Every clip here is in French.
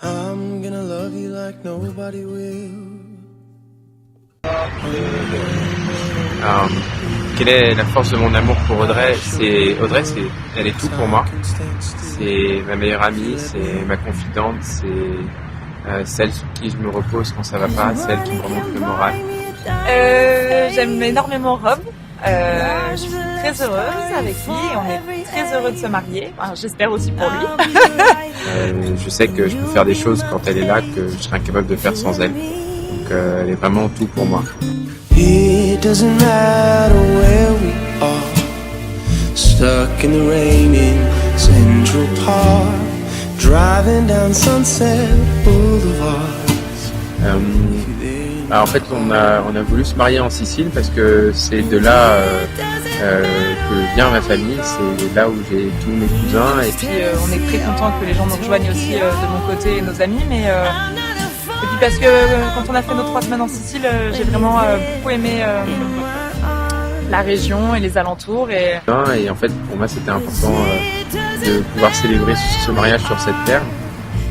I'm gonna love you like nobody will. Quelle est la force de mon amour pour Audrey? Elle est tout pour moi. C'est ma meilleure amie, c'est ma confidente, c'est celle sur qui je me repose quand ça va pas, celle qui me remonte le moral. J'aime énormément Rob. Je suis très heureuse avec lui et on est très heureux de se marier. Enfin, j'espère aussi pour lui. Je sais que je peux faire des choses quand elle est là que je serais incapable de faire sans elle. Donc elle est vraiment tout pour moi. It doesn't matter where we are, stuck in the rain in Central Park, driving down Sunset Boulevard. En fait, on a voulu se marier en Sicile parce que c'est de là que vient ma famille, c'est là où j'ai tous mes cousins. Et puis on est très content que les gens nous rejoignent aussi de mon côté et nos amis, mais et puis parce que quand on a fait nos 3 semaines en Sicile, j'ai vraiment beaucoup aimé la région et les alentours. Et en fait, pour moi, c'était important de pouvoir célébrer ce mariage sur cette terre.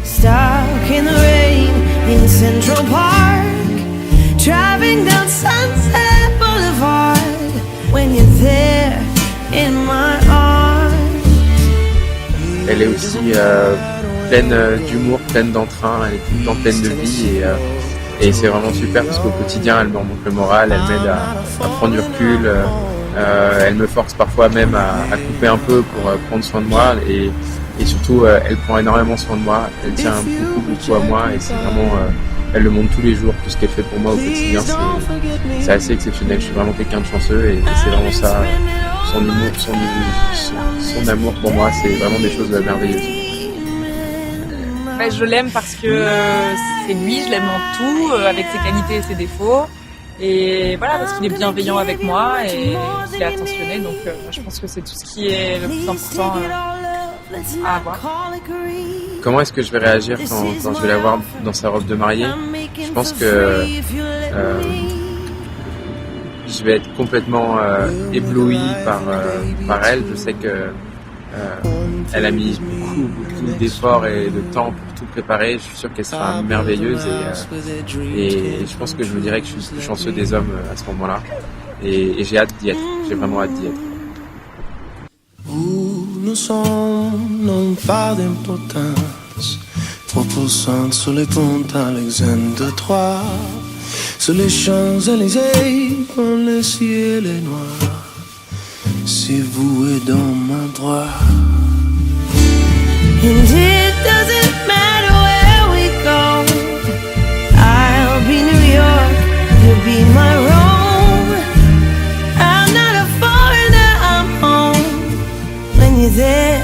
Stuck in the rain in Central Park, driving down Sunset Boulevard, when you're there in my arms. Elle est aussi pleine d'humour, pleine d'entrain, elle est tout le temps pleine de vie et c'est vraiment super parce qu'au quotidien elle me remonte le moral, elle m'aide à prendre du recul, elle me force parfois même à couper un peu pour prendre soin de moi et surtout elle prend énormément soin de moi, elle tient beaucoup à moi et c'est vraiment, elle le montre tous les jours, tout ce qu'elle fait pour moi au quotidien, c'est assez exceptionnel, je suis vraiment quelqu'un de chanceux et c'est vraiment ça, son humour, son amour pour moi, c'est vraiment des choses merveilleuses. je l'aime parce que c'est lui, je l'aime en tout, avec ses qualités et ses défauts. Et voilà, parce qu'il est bienveillant avec moi et qu'il est attentionné. Donc je pense que c'est tout ce qui est le plus important à avoir. Comment est-ce que je vais réagir quand je vais la voir dans sa robe de mariée? Je pense que je vais être complètement ébloui par elle. Je sais que elle a mis beaucoup d'efforts et de temps pour tout préparer. Je suis sûr qu'elle sera merveilleuse et je pense que je me dirais que je suis le plus chanceux des hommes à ce moment-là. Et j'ai hâte d'y être. J'ai vraiment hâte d'y être. Où nous sommes n'ont pas d'importance, reposant sur les ponts d'Alexandre III, sur les Champs-Élysées, quand le ciel est noir. Si vous êtes dans ma droite. And it doesn't matter where we go, I'll be New York, you'll be my Rome. I'm not a foreigner, I'm home. When you're there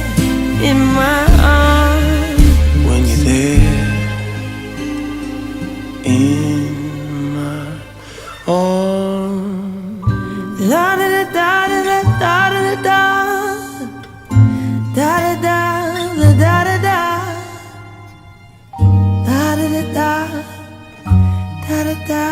in my arms, when you're there in my arms. La da da da da da da da da da da da da da da da da da da da.